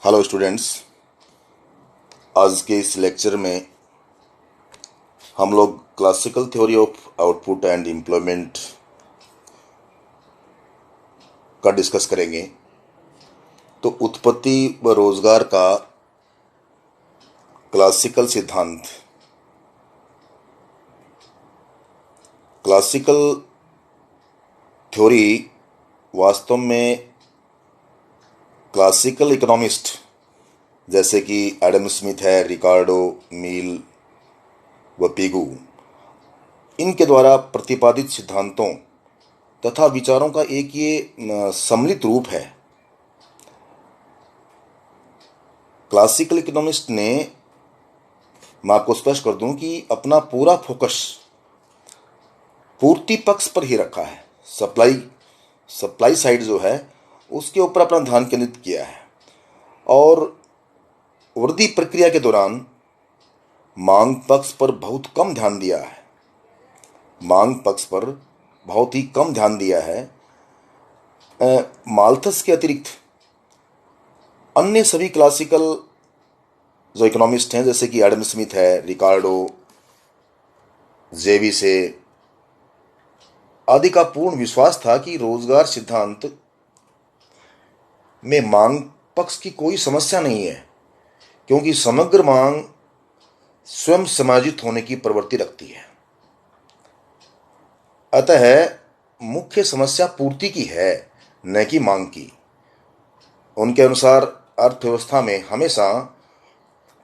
Hello students. आज के इस लेक्चर में हम लोग classical theory of output and employment का डिस्कस करेंगे। तो उत्पत्ति व रोजगार का क्लासिकल सिद्धांत। क्लासिकल थ्योरी वास्तव में क्लासिकल इकोनॉमिस्ट जैसे कि एडम स्मिथ है, रिकार्डो, मील व पिगू, इनके द्वारा प्रतिपादित सिद्धांतों तथा विचारों का एक ये सम्मिलित रूप है। क्लासिकल इकोनॉमिस्ट ने, मैं आपको स्पष्ट कर दूं कि अपना पूरा फोकस पूर्ति पक्ष पर ही रखा है। सप्लाई साइड जो है उसके ऊपर अपना ध्यान केंद्रित किया है और वृद्धि प्रक्रिया के दौरान मांग पक्ष पर बहुत कम ध्यान दिया है। मांग पक्ष पर बहुत ही कम ध्यान दिया है। माल्थस के अतिरिक्त अन्य सभी क्लासिकल जो इकोनॉमिस्ट हैं जैसे कि एडम स्मिथ है, रिकार्डो, जेविसे आदि का पूर्ण विश्वास था कि रोजगार सिद्धांत में मांग पक्ष की कोई समस्या नहीं है, क्योंकि समग्र मांग स्वयं समायोजित होने की प्रवृत्ति रखती है। अतः मुख्य समस्या पूर्ति की है, न कि मांग की। उनके अनुसार अर्थव्यवस्था में हमेशा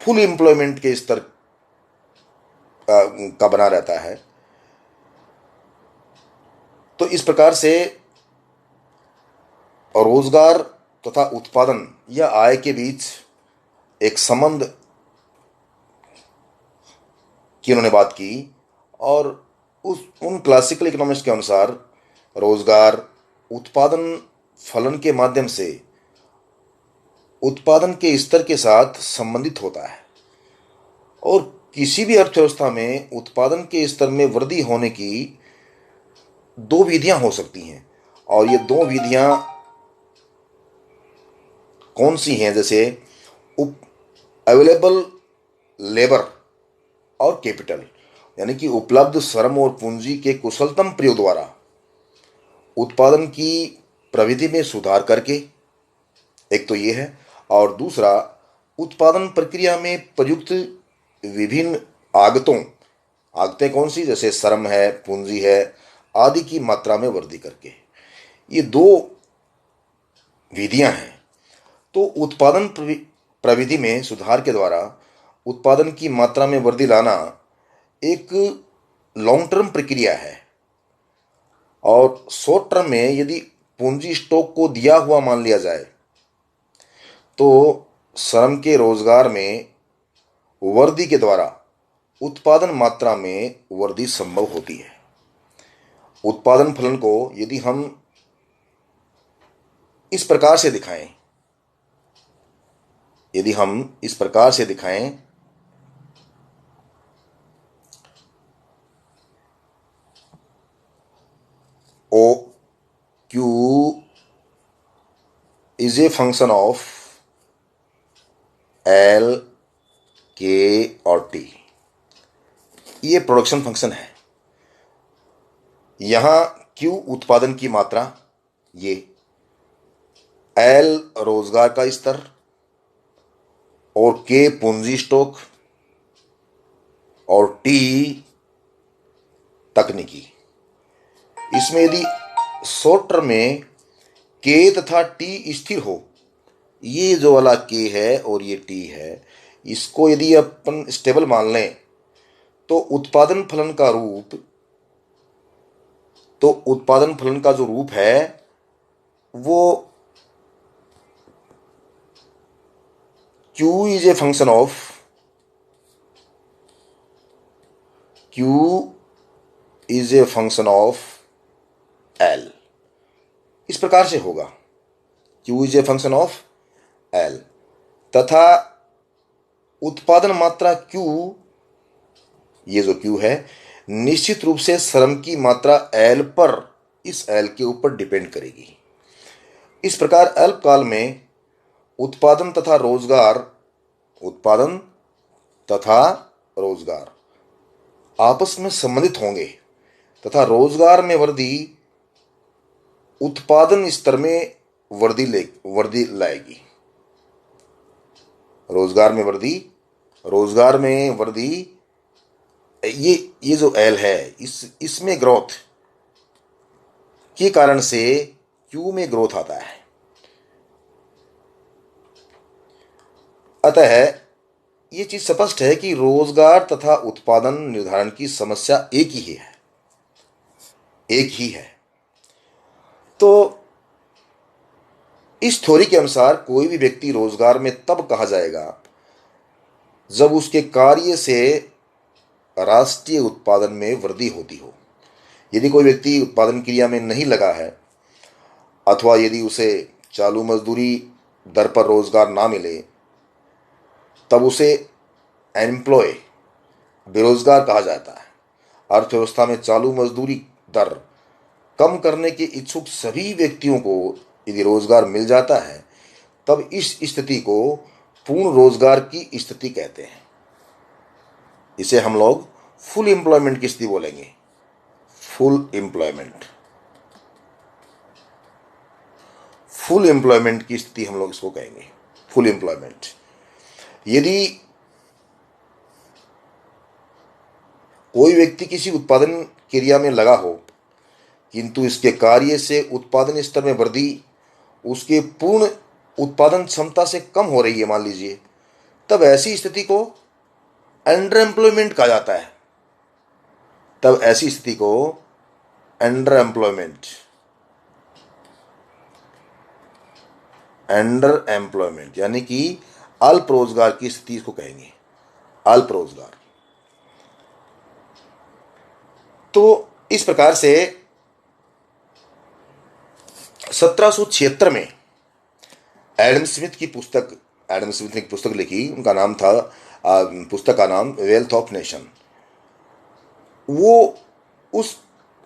फुल एम्प्लॉयमेंट के स्तर का बना रहता है। तो इस प्रकार से रोजगार तथा उत्पादन या आय के बीच एक संबंध की उन्होंने बात की और उन क्लासिकल इकोनॉमिस्ट के अनुसार रोजगार उत्पादन फलन के माध्यम से उत्पादन के स्तर के साथ संबंधित होता है और किसी भी अर्थव्यवस्था में उत्पादन के स्तर में वृद्धि होने की दो विधियां हो सकती हैं। और ये दो विधियां कौन सी हैं? जैसे अवेलेबल लेबर और कैपिटल, यानी कि उपलब्ध श्रम और पूंजी के कुशलतम प्रयोग द्वारा उत्पादन की प्रविधि में सुधार करके, एक तो ये है। और दूसरा, उत्पादन प्रक्रिया में प्रयुक्त विभिन्न आगतें कौन सी? जैसे श्रम है, पूंजी है आदि की मात्रा में वृद्धि करके। ये दो विधियां हैं। तो उत्पादन प्रविधि में सुधार के द्वारा उत्पादन की मात्रा में वृद्धि लाना एक लॉन्ग टर्म प्रक्रिया है और शॉर्ट टर्म में यदि पूंजी स्टॉक को दिया हुआ मान लिया जाए तो श्रम के रोजगार में वृद्धि के द्वारा उत्पादन मात्रा में वृद्धि संभव होती है। उत्पादन फलन को यदि हम इस प्रकार से दिखाएं, ओ Q is a function of L, K और टी। ये प्रोडक्शन फंक्शन है। यहां क्यू उत्पादन की मात्रा, ये एल रोजगार का स्तर और के पूंजी स्टॉक और टी तकनीकी। इसमें यदि शॉर्ट टर्म में के तथा टी स्थिर हो, ये जो वाला के है और ये टी है, इसको यदि अपन स्टेबल मान लें तो उत्पादन फलन का जो रूप है वो Q is a function of L। इस प्रकार से होगा, Q is a function of L तथा उत्पादन मात्रा Q, ये जो Q है, निश्चित रूप से श्रम की मात्रा L पर, इस L के ऊपर डिपेंड करेगी। इस प्रकार अल्पकाल में उत्पादन तथा रोजगार, उत्पादन तथा रोजगार आपस में संबंधित होंगे तथा रोजगार में वृद्धि उत्पादन स्तर में वृद्धि लाएगी। रोजगार में वृद्धि, ये जो एल है, इसमें ग्रोथ के कारण से क्यू में ग्रोथ आता है। अतः ये चीज स्पष्ट है कि रोजगार तथा उत्पादन निर्धारण की समस्या एक ही है। तो इस थ्योरी के अनुसार कोई भी व्यक्ति रोजगार में तब कहा जाएगा जब उसके कार्य से राष्ट्रीय उत्पादन में वृद्धि होती हो। यदि कोई व्यक्ति उत्पादन क्रिया में नहीं लगा है अथवा यदि उसे चालू मजदूरी दर पर रोजगार ना मिले, तब उसे एम्प्लॉय, बेरोजगार कहा जाता है। अर्थव्यवस्था में चालू मजदूरी दर कम करने के इच्छुक सभी व्यक्तियों को यदि रोजगार मिल जाता है, तब इस स्थिति को पूर्ण रोजगार की स्थिति कहते हैं। इसे हम लोग फुल एम्प्लॉयमेंट की स्थिति बोलेंगे। फुल एम्प्लॉयमेंट की स्थिति हम लोग इसको कहेंगे, फुल एम्प्लॉयमेंट। यदि कोई व्यक्ति किसी उत्पादन क्रिया में लगा हो किंतु इसके कार्य से उत्पादन स्तर में वृद्धि उसके पूर्ण उत्पादन क्षमता से कम हो रही है, मान लीजिए, तब ऐसी स्थिति को अंडर एम्प्लॉयमेंट कहा जाता है। अंडर एम्प्लॉयमेंट यानी कि अल्प रोजगार की स्थिति को कहेंगे, अल्प रोजगार। तो इस प्रकार से 1776 में एडम स्मिथ ने एक पुस्तक लिखी। उनका नाम था, पुस्तक का नाम वेल्थ ऑफ नेशन। वो उस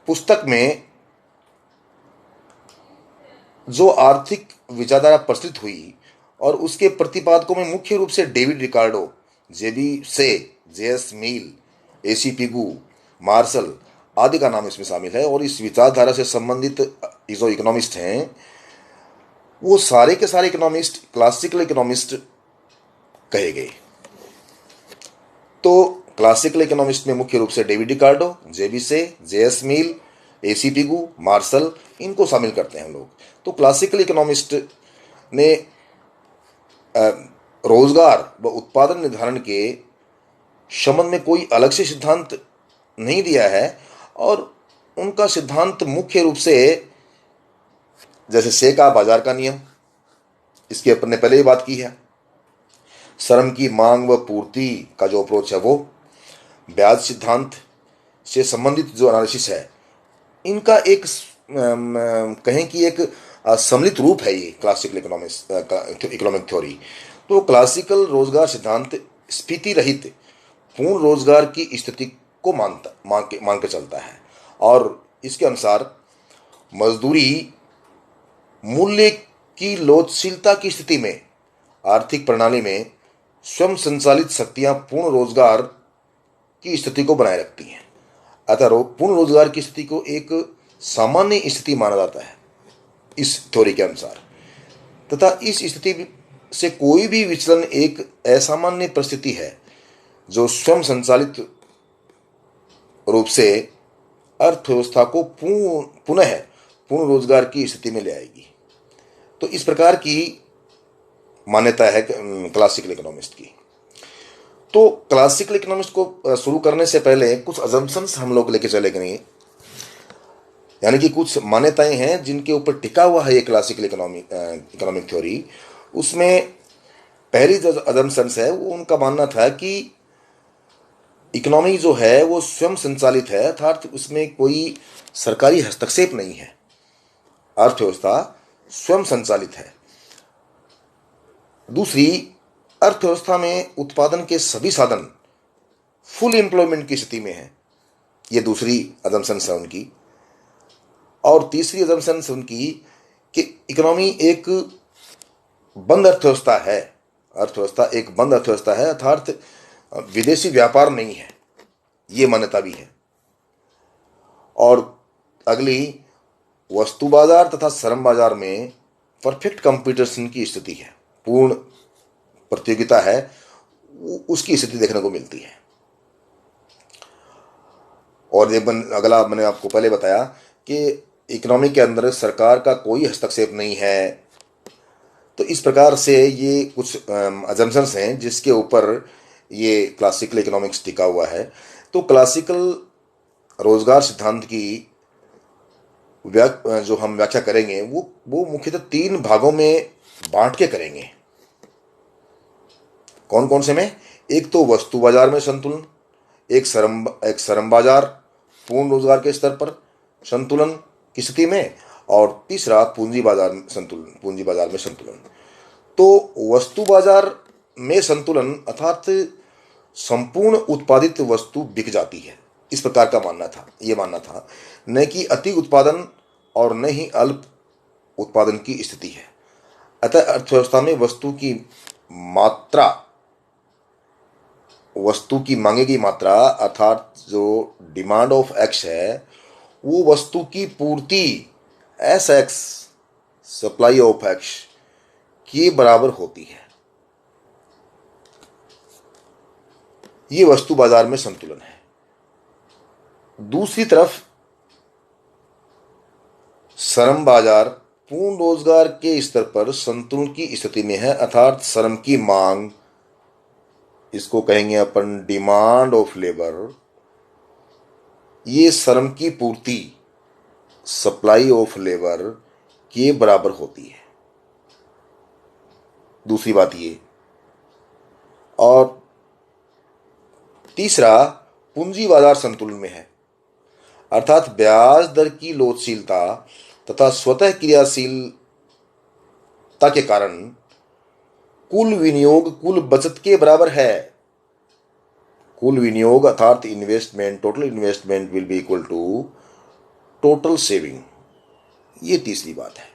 पुस्तक में जो आर्थिक विचारधारा प्रस्तुत हुई और उसके प्रतिपादकों में मुख्य रूप से डेविड रिकार्डो, जेएस मिल, एसी पिगू, मार्शल आदि का नाम इसमें शामिल है। और इस विचारधारा से संबंधित जो इकोनॉमिस्ट हैं, वो सारे के सारे इकोनॉमिस्ट क्लासिकल इकोनॉमिस्ट कहे गए। तो क्लासिकल इकोनॉमिस्ट में मुख्य रूप से डेविड रिकार्डो, जेएस मिल, एसी पिगू, मार्शल, इनको शामिल करते हैं हम लोग। तो क्लासिकल इकोनॉमिस्ट ने रोजगार व उत्पादन निर्धारण के संबंध में कोई अलग से सिद्धांत नहीं दिया है और उनका सिद्धांत मुख्य रूप से, जैसे से का बाजार का नियम, इसकी अपन ने पहले ही बात की है। श्रम की मांग व पूर्ति का जो अप्रोच है वो, ब्याज सिद्धांत से संबंधित जो एनालिसिस है, इनका एक कहें कि एक सम्मिलित रूप है ये क्लासिकल इकोनॉमिक थ्योरी। तो क्लासिकल रोजगार सिद्धांत स्फीति रहित पूर्ण रोजगार की स्थिति को मान के चलता है और इसके अनुसार मजदूरी मूल्य की लोचशीलता की स्थिति में आर्थिक प्रणाली में स्वयं संचालित शक्तियां पूर्ण रोजगार की स्थिति को बनाए रखती हैं। अतः पूर्ण रोजगार की स्थिति को एक सामान्य स्थिति माना जाता है इस थ्योरी के अनुसार, तथा इस स्थिति से कोई भी विचलन एक असामान्य परिस्थिति है जो स्वयं संचालित रूप से अर्थव्यवस्था को पुनः पूर्ण रोजगार की स्थिति में ले आएगी। तो इस प्रकार की मान्यता है क्लासिकल इकोनॉमिस्ट की। तो क्लासिकल इकोनॉमिस्ट को शुरू करने से पहले कुछ अजम्पशंस हम लोग लेके चलेंगे, यानी कि कुछ मान्यताएं हैं जिनके ऊपर टिका हुआ है ये क्लासिकल इकोनॉमिक थ्योरी। उसमें पहली जो अजम्पशंस है वो उनका मानना था कि इकोनॉमी जो है वो स्वयं संचालित है, अर्थात उसमें कोई सरकारी हस्तक्षेप नहीं है, अर्थव्यवस्था स्वयं संचालित है। दूसरी, अर्थव्यवस्था में उत्पादन के सभी साधन फुल एम्प्लॉयमेंट की स्थिति में है, ये दूसरी अजम्पशन है उनकी। और तीसरी अजम्पशन उनकी कि इकोनॉमी एक बंद अर्थव्यवस्था है, अर्थव्यवस्था एक बंद अर्थव्यवस्था है, अर्थात विदेशी व्यापार नहीं है, ये मान्यता भी है। और अगली, वस्तु बाजार तथा श्रम बाजार में परफेक्ट कंपटीशन की स्थिति है, पूर्ण प्रतियोगिता है, उसकी स्थिति देखने को मिलती है। और ये अगला मैंने आपको पहले बताया कि इकोनॉमी के अंदर सरकार का कोई हस्तक्षेप नहीं है। तो इस प्रकार से ये कुछ अजम्पशंस हैं जिसके ऊपर ये क्लासिकल इकोनॉमिक्स टिका हुआ है। तो क्लासिकल रोजगार सिद्धांत की जो हम व्याख्या करेंगे वो मुख्यतः 3 भागों में बांट के करेंगे। कौन कौन से में? एक तो वस्तु बाजार में संतुलन, एक श्रम बाजार पूर्ण रोजगार के स्तर पर संतुलन की स्थिति में, और तीसरा पूंजी बाजार में संतुलन। तो वस्तु बाजार में संतुलन अर्थात संपूर्ण उत्पादित वस्तु बिक जाती है, इस प्रकार का मानना था, न कि अति उत्पादन और न ही अल्प उत्पादन की स्थिति है। अतः अर्थव्यवस्था में वस्तु की मांगे की मात्रा अर्थात जो डिमांड ऑफ एक्स है, वो वस्तु की पूर्ति S x supply of x के बराबर होती है। ये वस्तु बाजार में संतुलन है। दूसरी तरफ श्रम बाजार पूर्ण रोजगार के स्तर पर संतुलन की स्थिति में है, अर्थात श्रम की मांग, इसको कहेंगे अपन डिमांड ऑफ लेबर, ये श्रम की पूर्ति सप्लाई ऑफ लेबर के बराबर होती है। दूसरी बात ये। और तीसरा पूंजी बाजार संतुलन में है, अर्थात ब्याज दर की लोचशीलता तथा स्वतः क्रियाशीलता के कारण कुल विनियोग कुल बचत के बराबर है। कुल विनियोग अर्थात total investment will be equal to total saving. ये तीसरी बात है।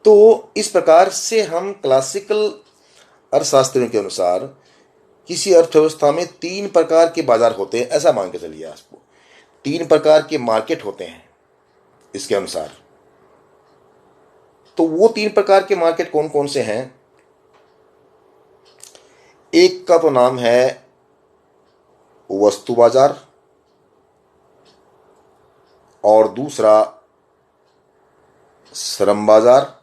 तो इस प्रकार से हम क्लासिकल अर्थशास्त्रियों के अनुसार किसी अर्थव्यवस्था में 3 प्रकार के बाजार होते हैं, ऐसा मान के चलिए आपको। 3 प्रकार के मार्केट होते हैं इसके अनुसार। तो वो 3 प्रकार के मार्केट कौन कौन से हैं? एक का तो नाम है वस्तु बाजार, और दूसरा श्रम बाजार,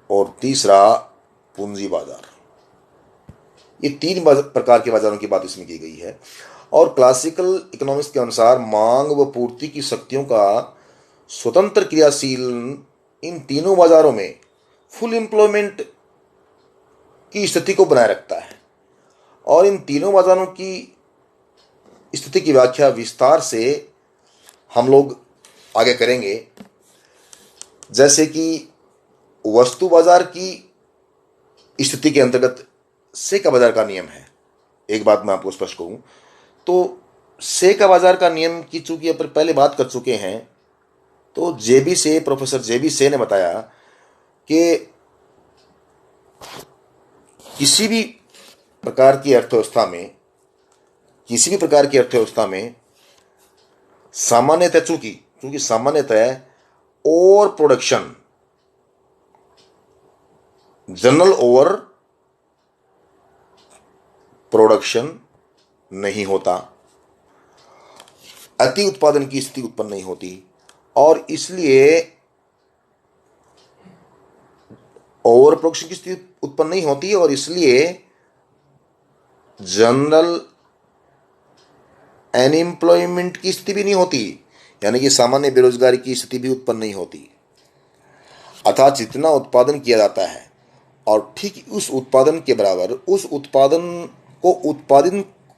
और तीसरा पूंजी बाजार। ये 3 प्रकार के बाजारों की बात इसमें की गई है। और क्लासिकल इकोनॉमिक्स के अनुसार मांग व पूर्ति की शक्तियों का स्वतंत्र क्रियाशील इन तीनों बाजारों में फुल एम्प्लॉयमेंट की स्थिति को बनाए रखता है। और इन तीनों बाजारों की स्थिति की व्याख्या विस्तार से हम लोग आगे करेंगे। जैसे कि वस्तु बाजार की स्थिति के अंतर्गत सेका बाजार का नियम है। एक बात मैं आपको स्पष्ट कहूं तो सेका बाजार का नियम की चूंकि अपन पहले बात कर चुके हैं, तो प्रोफेसर जेबी से ने बताया कि किसी भी प्रकार की अर्थव्यवस्था में सामान्यतः चूंकि सामान्यतः over production general over production नहीं होता, अति उत्पादन की स्थिति उत्पन्न नहीं होती, और इसलिए ओवर प्रोडक्शन की स्थिति उत्पन्न नहीं होती, और इसलिए जनरल अनएम्प्लॉयमेंट की स्थिति भी नहीं होती, यानी कि सामान्य बेरोजगारी की स्थिति भी उत्पन्न नहीं होती। अर्थात जितना उत्पादन किया जाता है और ठीक उस उत्पादन के बराबर उस उत्पादन को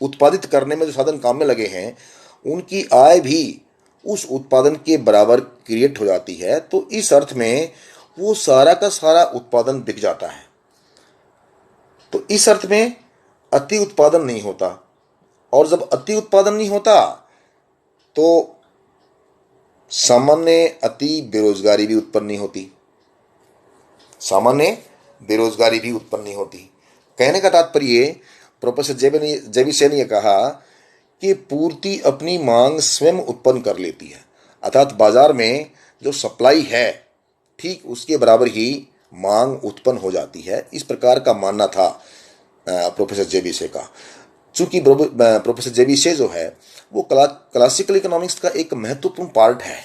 उत्पादित करने में जो साधन काम में लगे हैं, उनकी आय भी उस उत्पादन के बराबर क्रिएट हो जाती है। तो इस अर्थ में वो सारा का सारा उत्पादन बिक जाता है। तो इस अर्थ में अति उत्पादन नहीं होता, और जब अति उत्पादन नहीं होता तो सामान्य अति बेरोजगारी भी उत्पन्न नहीं होती। सामान्य बेरोजगारी भी उत्पन्न नहीं होती। कहने का तात्पर्य प्रोफेसर जेबी ने कहा कि पूर्ति अपनी मांग स्वयं उत्पन्न कर लेती है, अर्थात बाजार में जो सप्लाई है ठीक उसके बराबर ही मांग उत्पन्न हो जाती है। इस प्रकार का मानना था प्रोफेसर जेबीसे का। चूंकि प्रोफेसर जेबीसे जो है वो क्लासिकल इकोनॉमिक्स का एक महत्वपूर्ण पार्ट है,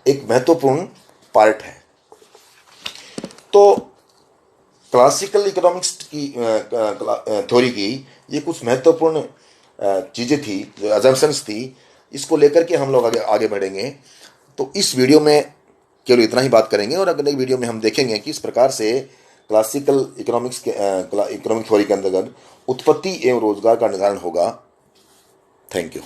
एक महत्वपूर्ण पार्ट है। तो क्लासिकल इकोनॉमिक्स की थ्योरी की ये कुछ महत्वपूर्ण चीज़ें थी, जो अजम्पशंस थी, इसको लेकर के हम लोग आगे आगे बढ़ेंगे। तो इस वीडियो में केवल इतना ही बात करेंगे और अगले वीडियो में हम देखेंगे कि इस प्रकार से क्लासिकल इकोनॉमिक्स के इकोनॉमिक थ्योरी के अंतर्गत उत्पत्ति एवं रोजगार का निर्धारण होगा। Thank you.